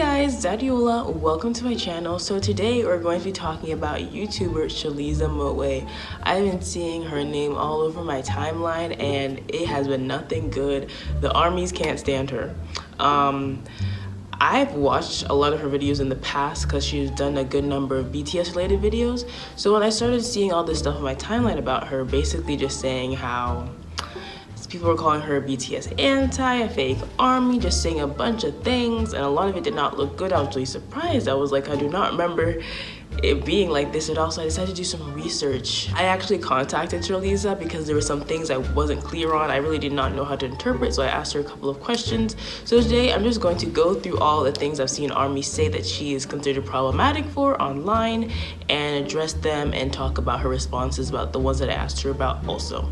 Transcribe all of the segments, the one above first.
guys, it's Adeola. Welcome to my channel. So today we're going to be talking about YouTuber Sherliza Moé. I've been seeing her name all over my timeline and it has been nothing good. The armies can't stand her. I've watched a lot of her videos in the past because she's done a good number of BTS-related videos. So when I started seeing all this stuff on my timeline about her, basically just saying how people were calling her BTS Anti, a fake army, just saying a bunch of things, and a lot of it did not look good. I was really surprised. I was like, I do not remember it being like this at all, so I decided to do some research. I actually contacted Sherliza because there were some things I wasn't clear on. I really did not know how to interpret, so I asked her a couple of questions. So today I'm just going to go through all the things I've seen armies say that she is considered problematic for online and address them and talk about her responses about the ones that I asked her about also.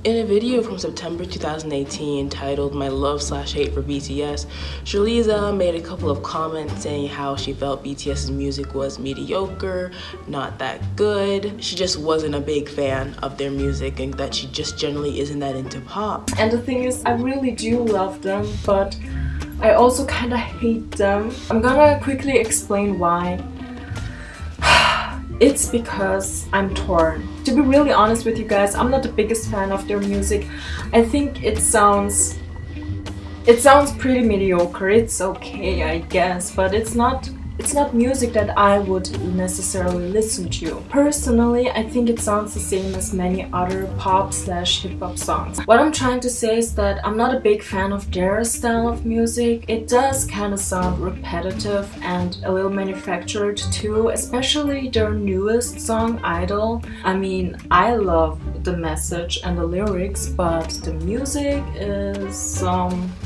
In a video from September 2018 titled My Love/Hate for BTS, Sherliza made a couple of comments saying how she felt BTS's music was mediocre, not that good. She just wasn't a big fan of their music and that she just generally isn't that into pop. And the thing is, I really do love them, but I also kind of hate them. I'm gonna quickly explain why. It's because I'm torn. To be really honest with you guys, I'm not the biggest fan of their music. I think it sounds pretty mediocre. It's okay, I guess, but it's not music that I would necessarily listen to. Personally, I think it sounds the same as many other pop/hip-hop songs. What I'm trying to say is that I'm not a big fan of their style of music. It does kind of sound repetitive and a little manufactured too, especially their newest song, Idol. I mean, I love the message and the lyrics, but the music is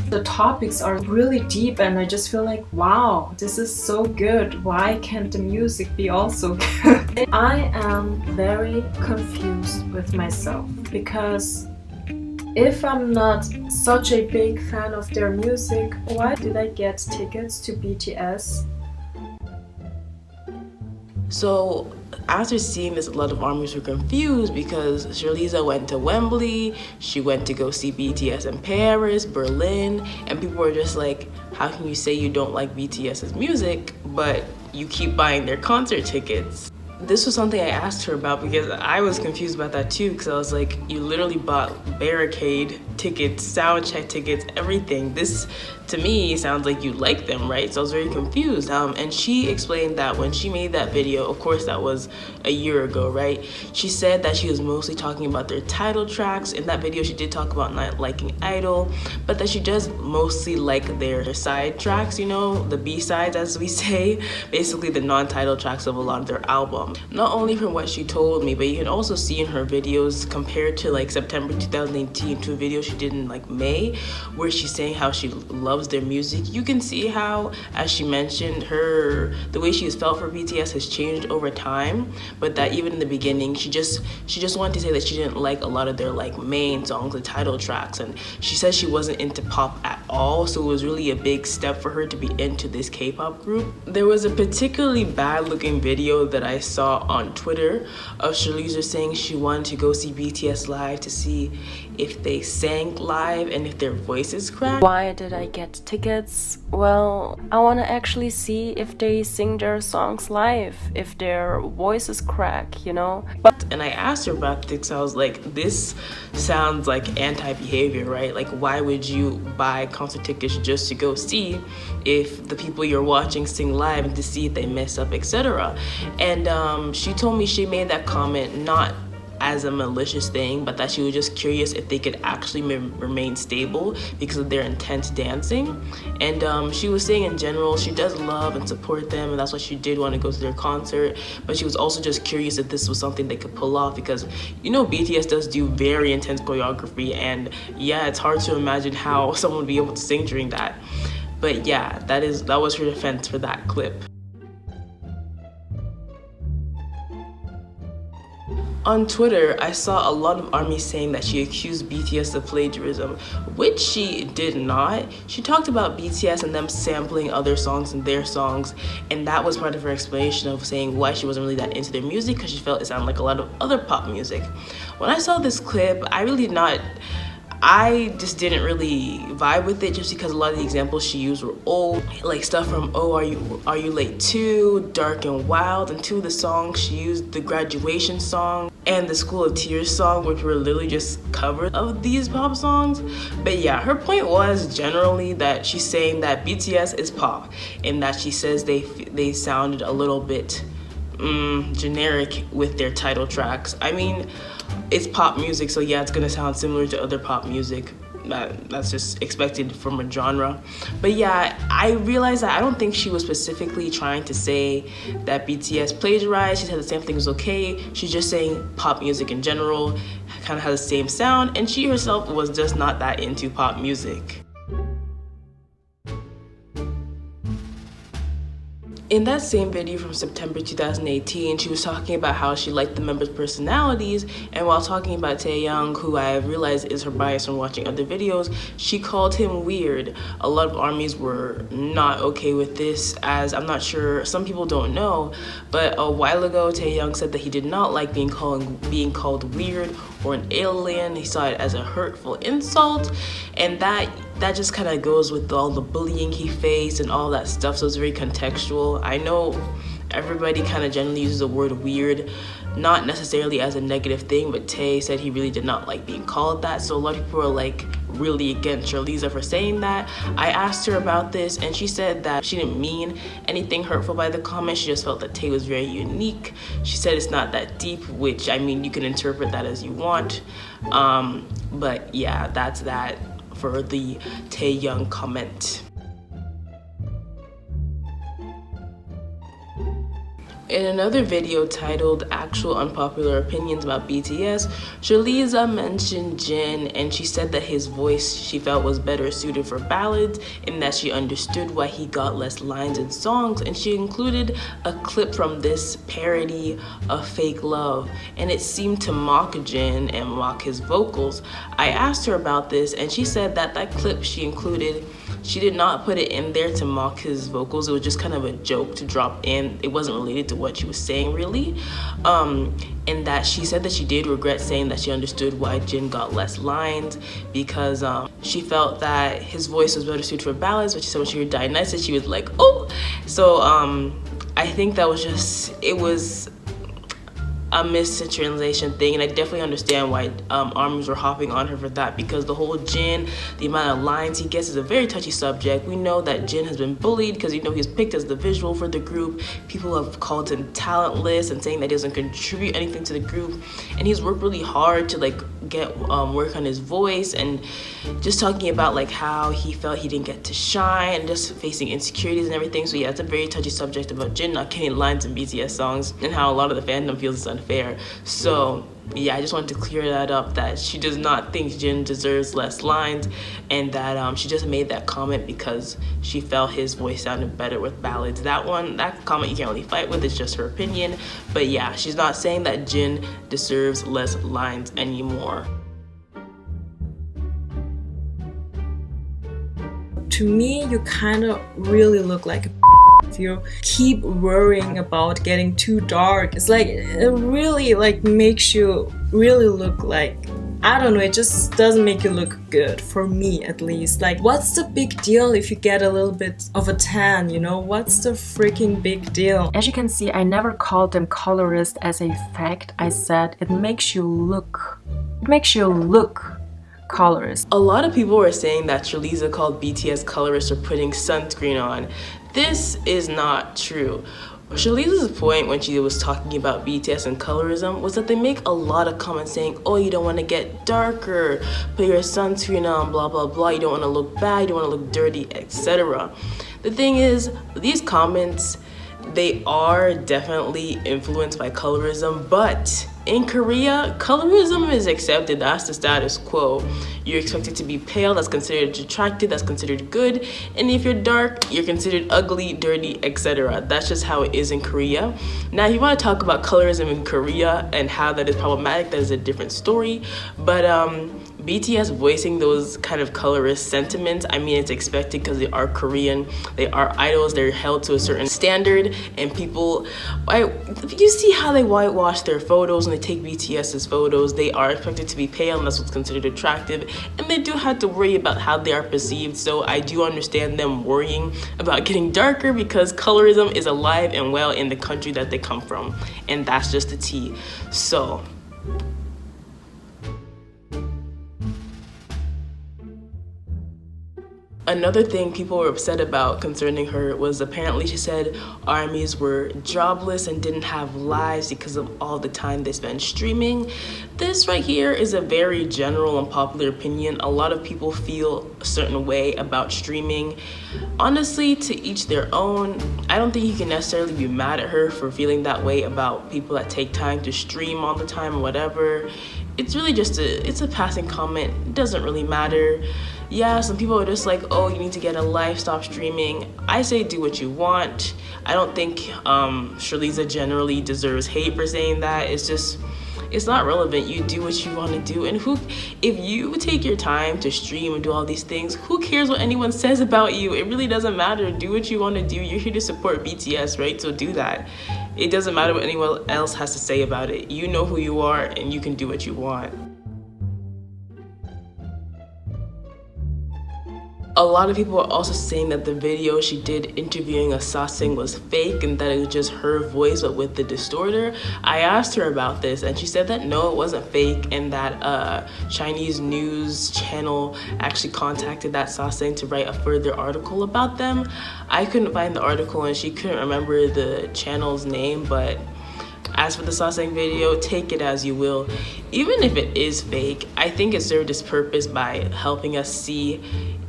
the topics are really deep and I just feel like, wow, this is so good. Why can't the music be also good? I am very confused with myself because if I'm not such a big fan of their music, why did I get tickets to BTS? So after seeing this, a lot of armies were confused because Sherliza went to Wembley, she went to go see BTS in Paris, Berlin, and people were just like, how can you say you don't like BTS's music, but you keep buying their concert tickets? This was something I asked her about because I was confused about that too, because I was like, you literally bought barricade tickets, sound check tickets, everything. This to me sounds like you like them, right? So I was very confused. And she explained that when she made that video, of course that was a year ago, right? She said that she was mostly talking about their title tracks. In that video she did talk about not liking Idol, but that she does mostly like their side tracks, you know, the B-sides as we say, basically the non-title tracks of a lot of their albums. Not only from what she told me, but you can also see in her videos compared to like September 2018 to a video she did in like May, where she's saying how she loves their music. You can see how, as she mentioned, the way she has felt for BTS has changed over time, but that even in the beginning she just wanted to say that she didn't like a lot of their like main songs, the title tracks, and she said she wasn't into pop at all, so it was really a big step for her to be into this K-pop group. There was a particularly bad looking video that I saw on Twitter of Sherliza saying she wanted to go see BTS live to see if they sang live and if their voices cracked. Why did I get tickets? Well, I want to actually see if they sing their songs live, if their voices crack, you know? And I asked her about this. I was like, this sounds like anti-behavior, right? Like, why would you buy concert tickets just to go see if the people you're watching sing live and to see if they mess up, etc.? And she told me she made that comment not as a malicious thing, but that she was just curious if they could actually remain stable because of their intense dancing. And she was saying in general she does love and support them, and that's why she did want to go to their concert, but she was also just curious if this was something they could pull off, because you know BTS does do very intense choreography, and yeah, it's hard to imagine how someone would be able to sing during that. But yeah, that was her defense for that clip. On Twitter, I saw a lot of armies saying that she accused BTS of plagiarism, which she did not. She talked about BTS and them sampling other songs in their songs, and that was part of her explanation of saying why she wasn't really that into their music, because she felt it sounded like a lot of other pop music. When I saw this clip, I really did not I just didn't really vibe with it just because a lot of the examples she used were old, like stuff from Oh Are You Late Too, Dark and Wild, and two of the songs she used, the Graduation song and the School of Tears song, which were literally just covers of these pop songs. But yeah, her point was generally that she's saying that BTS is pop and that she says they sounded a little bit generic with their title tracks. I mean, it's pop music, so yeah, it's gonna sound similar to other pop music. That's just expected from a genre. But yeah, I realized that I don't think she was specifically trying to say that BTS plagiarized. She said the same thing was okay. She's just saying pop music in general kind of has the same sound, and she herself was just not that into pop music. In that same video from September 2018, she was talking about how she liked the members' personalities, and while talking about Taehyung, who I realized is her bias from watching other videos, she called him weird. A lot of ARMYs were not okay with this, as I'm not sure, some people don't know, but a while ago Taehyung said that he did not like being called weird or an alien. He saw it as a hurtful insult, and that just kind of goes with all the bullying he faced and all that stuff, so it's very contextual. I know everybody kind of generally uses the word weird, not necessarily as a negative thing, but Tay said he really did not like being called that, so a lot of people are like really against Sherliza for saying that. I asked her about this and she said that she didn't mean anything hurtful by the comment. She just felt that Tay was very unique. She said it's not that deep, which I mean, you can interpret that as you want. But yeah, that's that for the Taehyung comment. In another video titled Actual Unpopular Opinions About BTS, Sherliza mentioned Jin, and she said that his voice she felt was better suited for ballads and that she understood why he got less lines in songs, and she included a clip from this parody of Fake Love, and it seemed to mock Jin and mock his vocals. I asked her about this and she said that that clip she included, she did not put it in there to mock his vocals. It was just kind of a joke to drop in. It wasn't related to what she was saying really. And that she said that she did regret saying that she understood why Jin got less lines because she felt that his voice was better suited for ballads, but she said when she heard Dionysus, she was like, oh. So I think that was just, it was a mistranslation thing, and I definitely understand why ARMYs were hopping on her for that, because the whole Jin, the amount of lines he gets is a very touchy subject. We know that Jin has been bullied because he was picked as the visual for the group. People have called him talentless and saying that he doesn't contribute anything to the group, and he's worked really hard to like get work on his voice, and just talking about like how he felt he didn't get to shine and just facing insecurities and everything. So yeah, it's a very touchy subject about Jin not getting lines in BTS songs and how a lot of the fandom feels it's unfair. So yeah, I just wanted to clear that up, that she does not think Jin deserves less lines, and that she just made that comment because she felt his voice sounded better with ballads. That comment you can't really fight with, it's just her opinion. But yeah, she's not saying that Jin deserves less lines anymore. To me, you kind of really look like a if you keep worrying about getting too dark. It's like, it really like makes you really look like, I don't know, it just doesn't make you look good, for me at least. Like, what's the big deal if you get a little bit of a tan, you know? What's the freaking big deal? As you can see, I never called them colorist as a fact. I said it makes you look colorist. A lot of people were saying that Sherliza called BTS colorist for putting sunscreen on. This is not true. Sherliza's point when she was talking about BTS and colorism was that they make a lot of comments saying, oh, you don't want to get darker, put your sunscreen on, blah, blah, blah, you don't want to look bad, you don't want to look dirty, etc. The thing is, these comments, they are definitely influenced by colorism, but in Korea, colorism is accepted. That's the status quo. You're expected to be pale, that's considered attractive, that's considered good. And if you're dark, you're considered ugly, dirty, etc. That's just how it is in Korea. Now, if you want to talk about colorism in Korea and how that is problematic, that is a different story. But BTS voicing those kind of colorist sentiments, I mean, it's expected because they are Korean, they are idols, they're held to a certain standard, and people, you see how they whitewash their photos when they take BTS's photos. They are expected to be pale, and that's what's considered attractive, and they do have to worry about how they are perceived. So I do understand them worrying about getting darker, because colorism is alive and well in the country that they come from, and that's just the tea. So another thing people were upset about concerning her was, apparently she said ARMYs were jobless and didn't have lives because of all the time they spend streaming. This right here is a very general and popular opinion. A lot of people feel a certain way about streaming. Honestly, to each their own. I don't think you can necessarily be mad at her for feeling that way about people that take time to stream all the time or whatever. It's really just it's a passing comment. It doesn't really matter. Yeah, some people are just like, oh, you need to get a life, stop streaming. I say do what you want. I don't think Sherliza generally deserves hate for saying that. It's just, it's not relevant. You do what you want to do. And if you take your time to stream and do all these things, who cares what anyone says about you? It really doesn't matter. Do what you want to do. You're here to support BTS, right? So do that. It doesn't matter what anyone else has to say about it. You know who you are, and you can do what you want. A lot of people are also saying that the video she did interviewing Sasaeng was fake and that it was just her voice but with the distorter. I asked her about this and she said that no, it wasn't fake, and that a Chinese news channel actually contacted that Sasaeng to write a further article about them. I couldn't find the article and she couldn't remember the channel's name, but as for the Sasaeng video, take it as you will. Even if it is fake, I think it served its purpose by helping us see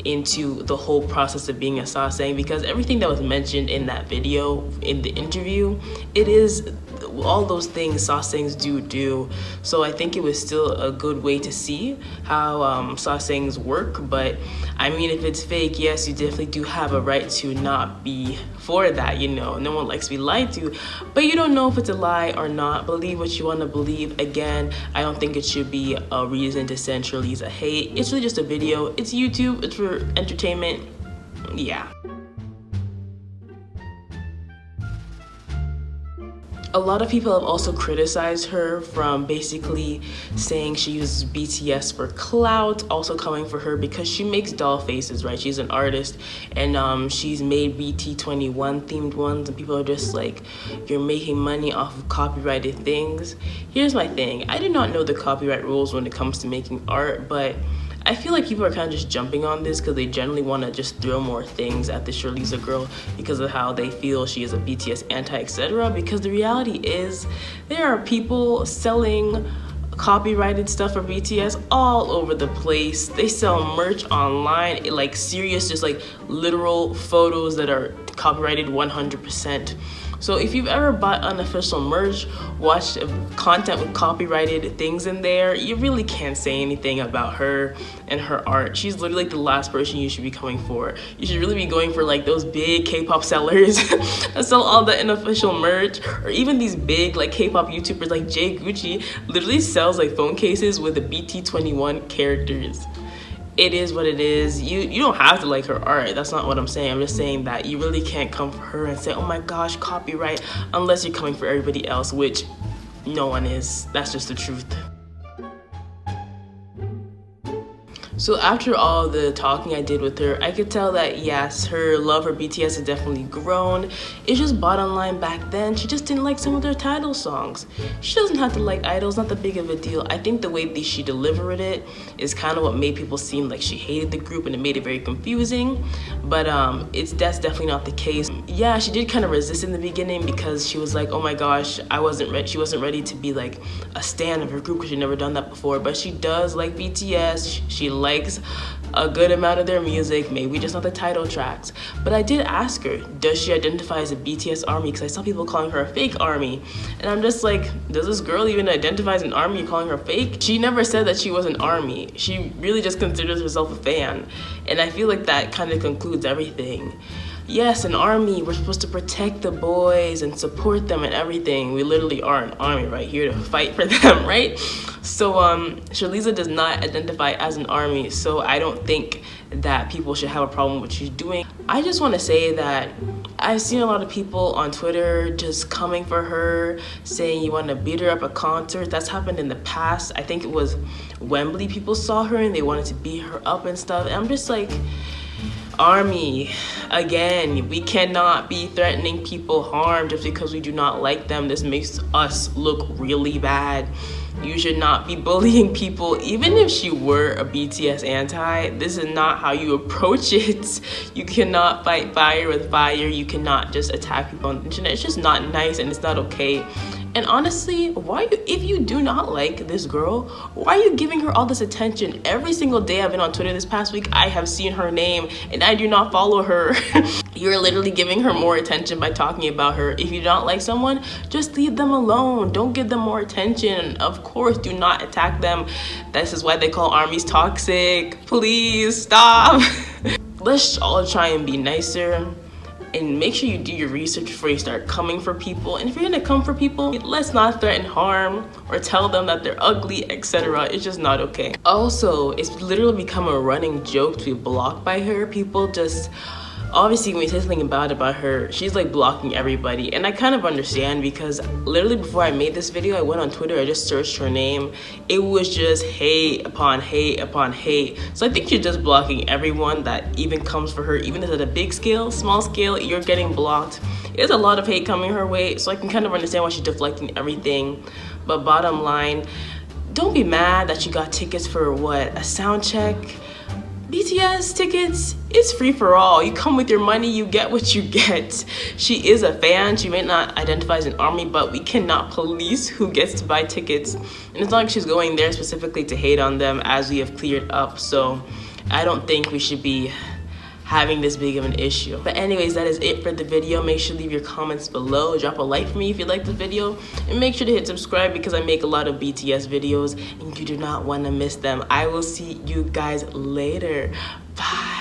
into the whole process of being a Sasaeng, because everything that was mentioned in that video, in the interview, it is all those things Sasaengs do. So I think it was still a good way to see how Sasaengs work. But I mean, if it's fake, yes, you definitely do have a right to not be for that, you know. No one likes to be lied to, but you don't know if it's a lie or not. Believe what you want to believe. Again, I don't think it should be a reason to send Sherliza hate. It's really just a video. It's YouTube. It's for entertainment. Yeah. A lot of people have also criticized her from basically saying she uses BTS for clout, also coming for her because she makes doll faces, right? She's an artist, and she's made BT21 themed ones, and people are just like, you're making money off of copyrighted things. Here's my thing. I did not know the copyright rules when it comes to making art, but I feel like people are kind of just jumping on this because they generally want to just throw more things at the Sherliza girl because of how they feel she is a BTS anti, etc. Because the reality is there are people selling copyrighted stuff for BTS all over the place. They sell merch online, like serious, just like literal photos that are copyrighted 100%. So if you've ever bought unofficial merch, watched content with copyrighted things in there, you really can't say anything about her and her art. She's literally like the last person you should be coming for. You should really be going for like those big K-pop sellers that sell all the unofficial merch, or even these big like K-pop YouTubers like Jay Gucci literally sells like phone cases with the BT21 characters. It is what it is. You don't have to like her art. That's not what I'm saying. I'm just saying that you really can't come for her and say, oh my gosh, copyright, unless you're coming for everybody else, which no one is. That's just the truth. So after all the talking I did with her, I could tell that yes, her love for BTS has definitely grown. It's just bottom line, back then, she just didn't like some of their title songs. She doesn't have to like idols, not that big of a deal. I think the way that she delivered it is kind of what made people seem like she hated the group, and it made it very confusing. But that's definitely not the case. Yeah, she did kind of resist in the beginning because she was like, oh my gosh, she wasn't ready to be like a stan of her group because she'd never done that before. But she does like BTS. She likes a good amount of their music, maybe just not the title tracks. But I did ask her, does she identify as a BTS ARMY? Because I saw people calling her a fake ARMY. And I'm just like, does this girl even identify as an ARMY? You're calling her fake? She never said that she was an ARMY. She really just considers herself a fan. And I feel like that kind of concludes everything. yes, an army, we're supposed to protect the boys and support them and everything. We literally are an army, right, here to fight for them, right? So Sherliza does not identify as an army, so I don't think that people should have a problem with what she's doing. I just want to say that I've seen a lot of people on Twitter just coming for her, saying you want to beat her up at concerts. That's happened in the past. I think it was Wembley, people saw her and they wanted to beat her up and stuff. And I'm just like, army, again, we cannot be threatening people harm just because we do not like them. This makes us look really bad. You should not be bullying people. Even if she were a BTS anti, this is not how you approach it. You cannot fight fire with fire. You cannot just attack people on the internet. It's just not nice and it's not okay. And honestly, if you do not like this girl, why are you giving her all this attention? Every single day I've been on Twitter this past week, I have seen her name and I do not follow her. You're literally giving her more attention by talking about her. If you don't like someone, just leave them alone. Don't give them more attention. Of course, do not attack them. This is why they call armies toxic. Please stop. Let's all try and be nicer. And make sure you do your research before you start coming for people. And if you're gonna come for people, let's not threaten harm or tell them that they're ugly, etc. It's just not okay. Also, it's literally become a running joke to be blocked by her. People just, obviously when you say something bad about her, she's like blocking everybody. And I kind of understand because literally before I made this video, I went on Twitter, I just searched her name. It was just hate upon hate upon hate. So I think she's just blocking everyone that even comes for her, even if it's at a big scale, small scale, you're getting blocked. There's a lot of hate coming her way, so I can kind of understand why she's deflecting everything. But bottom line, don't be mad that you got tickets for what, a sound check? BTS tickets, it's free for all. You come with your money, you get what you get. She is a fan. She may not identify as an army, but we cannot police who gets to buy tickets. And it's not like she's going there specifically to hate on them, as we have cleared up. So I don't think we should be having this big of an issue. But anyways, that is it for the video. Make sure to leave your comments below. Drop a like for me if you like this video. And make sure to hit subscribe because I make a lot of BTS videos and you do not want to miss them. I will see you guys later. Bye.